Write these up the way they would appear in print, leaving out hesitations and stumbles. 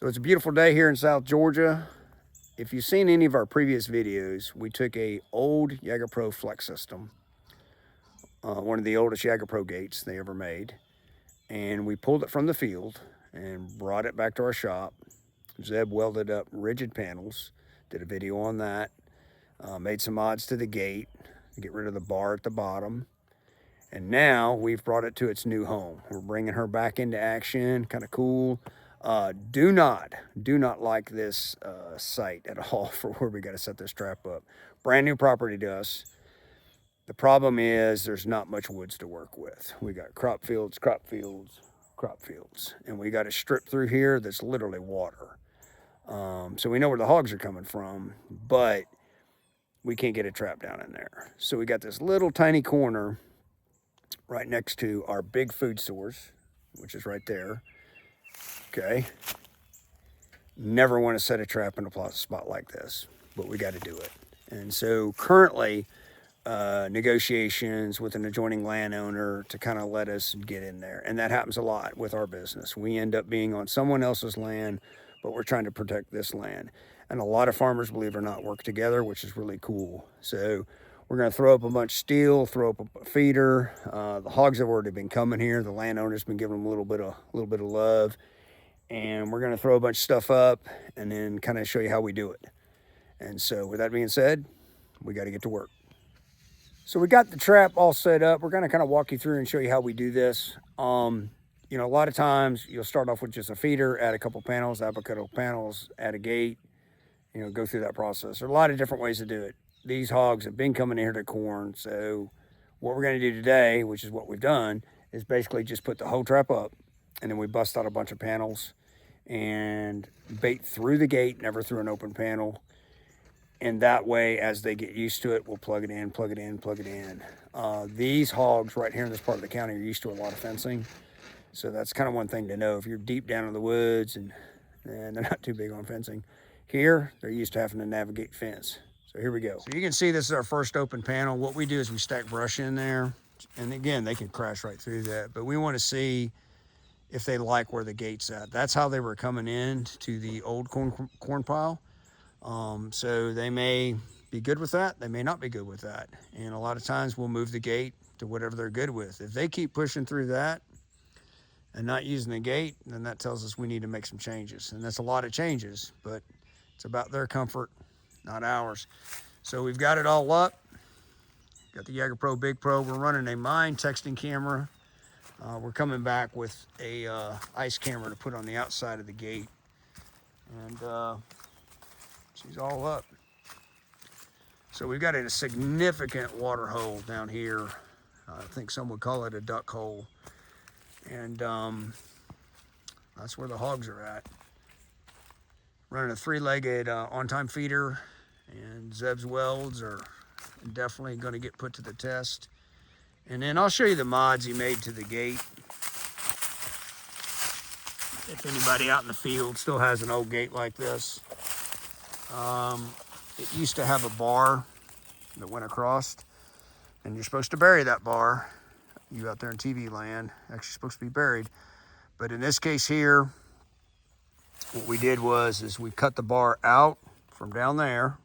So it's a beautiful day here in South Georgia. If you've seen any of our previous videos, we took a old Jager Pro flex system, one of the oldest Jager Pro gates they ever made, and we pulled it from the field and brought it back to our shop. Zeb welded up rigid panels, did a video on that, made some mods to the gate to get rid of the bar at the bottom. And now we've brought it to its new home. We're bringing her back into action, kind of cool. Do not like this site at all for where we got to set this trap up. Brand new property to us. The problem is there's not much woods to work with. We got crop fields, and we got a strip through here that's literally water. So we know where the hogs are coming from, but we can't get a trap down in there. So we got this little tiny corner right next to our big food source, which is right there. Okay. Never want to set a trap in a spot like this, but we got to do it. And so currently, negotiations with an adjoining landowner to kind of let us get in there. And that happens a lot with our business. We end up being on someone else's land, but we're trying to protect this land. And a lot of farmers, believe it or not, work together, which is really cool. So we're going to throw up a bunch of steel, throw up a feeder. The hogs have already been coming here. The landowner's been giving them a little bit of love. And we're going to throw a bunch of stuff up and then kind of show you how we do it. And so with that being said, we got to get to work. So we got the trap all set up. We're going to kind of walk you through and show you how we do this. You know, a lot of times you'll start off with just a feeder, add a couple panels, add a couple panels, add a gate, you know, go through that process. There are a lot of different ways to do it. These hogs have been coming in here to corn. So what we're going to do today, which is what we've done, is basically just put the whole trap up and then we bust out a bunch of panels and bait through the gate, never through an open panel. And that way, as they get used to it, we'll plug it in, plug it in, plug it in. These hogs right here in this part of the county are used to a lot of fencing. So that's kind of one thing to know. If you're deep down in the woods and they're not too big on fencing, here, they're used to having to navigate fence. So here we go. So you can see this is our first open panel. What we do is we stack brush in there. And again, they can crash right through that. But we want to see if they like where the gate's at. That's how they were coming in to the old corn pile. So they may be good with that. They may not be good with that. And a lot of times we'll move the gate to whatever they're good with. If they keep pushing through that and not using the gate, then that tells us we need to make some changes. And that's a lot of changes, but it's about their comfort, not ours. So we've got it all up. Got the Jager Pro Big Pro. We're running a mine texting camera. We're coming back with a ice camera to put on the outside of the gate. And she's all up. So we've got a significant water hole down here. I think some would call it a duck hole. And that's where the hogs are at. Running a 3-legged on-time feeder, and Zeb's welds are definitely going to get put to the test. And then I'll show you the mods he made to the gate. If anybody out in the field still has an old gate like this. It used to have a bar that went across, and you're supposed to bury that bar. You out there in TV land, actually supposed to be buried. But in this case here, what we did is we cut the bar out from down there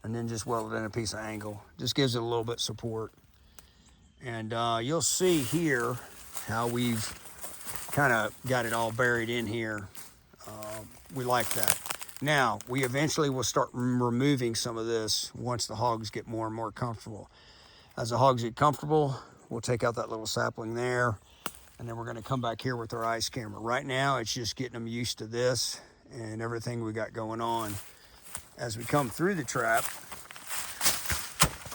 and then just welded in a piece of angle. Just gives it a little bit of support. And you'll see here how we've kind of got it all buried in here. We like that. Now, we eventually will start removing some of this once the hogs get more and more comfortable. As the hogs get comfortable, we'll take out that little sapling there, and then we're going to come back here with our ice camera. Right now, it's just getting them used to this and everything we got going on. As we come through the trap,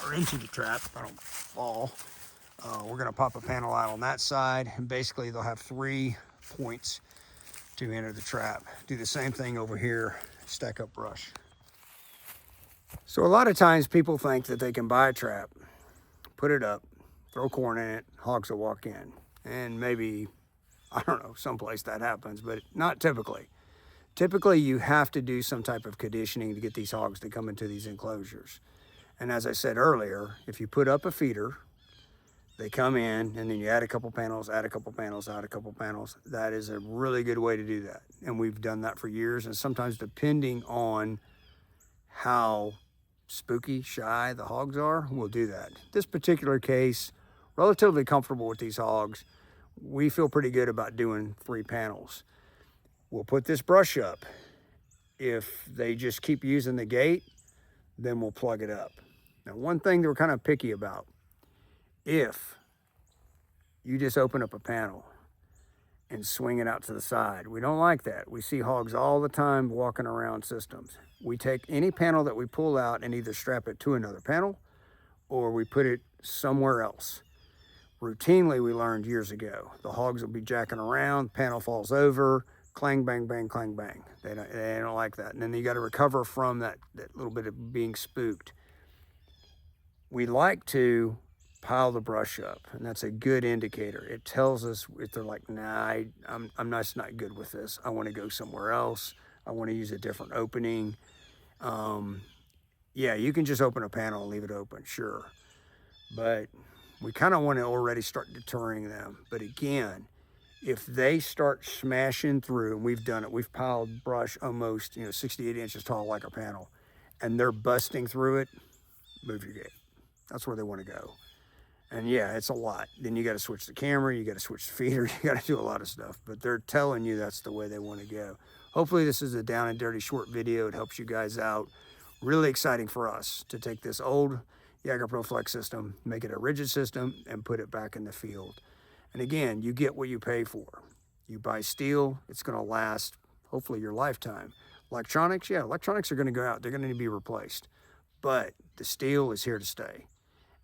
or into the trap, if I don't fall, we're going to pop a panel out on that side, and basically they'll have 3 points to enter the trap. Do the same thing over here, stack up brush. So a lot of times people think that they can buy a trap, put it up, throw corn in it, hogs will walk in. And maybe, I don't know, someplace that happens, but not typically. Typically you have to do some type of conditioning to get these hogs to come into these enclosures. And as I said earlier, if you put up a feeder, They come in, and then you add a couple panels, add a couple panels, add a couple panels. That is a really good way to do that. And we've done that for years. And sometimes, depending on how spooky, shy the hogs are, we'll do that. This particular case, relatively comfortable with these hogs. We feel pretty good about doing 3 panels. We'll put this brush up. If they just keep using the gate, then we'll plug it up. Now, one thing that we're kind of picky about, if you just open up a panel and swing it out to the side, we don't like that. We see hogs all the time walking around systems. We take any panel that we pull out and either strap it to another panel or we put it somewhere else. Routinely, we learned years ago, the hogs will be jacking around, panel falls over, clang, bang, bang, clang, bang. They don't like that. And then you got to recover from that little bit of being spooked. We like to pile the brush up, and that's a good indicator. It tells us if they're like, nah, I'm not good with this. I want to go somewhere else. I want to use a different opening. Yeah, you can just open a panel and leave it open, sure. But we kind of want to already start deterring them. But again, if they start smashing through, and we've done it, we've piled brush almost 68 inches tall like a panel, and they're busting through it, move your gate. That's where they want to go. And yeah, it's a lot. Then you got to switch the camera, you got to switch the feeder, you got to do a lot of stuff. But they're telling you that's the way they want to go. Hopefully this is a down and dirty short video. It helps you guys out. Really exciting for us to take this old Jager Pro Flex system, make it a rigid system, and put it back in the field. And again, you get what you pay for. You buy steel, it's going to last hopefully your lifetime. Electronics, yeah, electronics are going to go out. They're going to need to be replaced. But the steel is here to stay.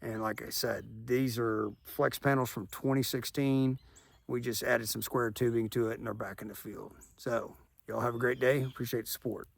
And like I said, these are flex panels from 2016. We just added some square tubing to it and they're back in the field. So y'all have a great day. Appreciate the support.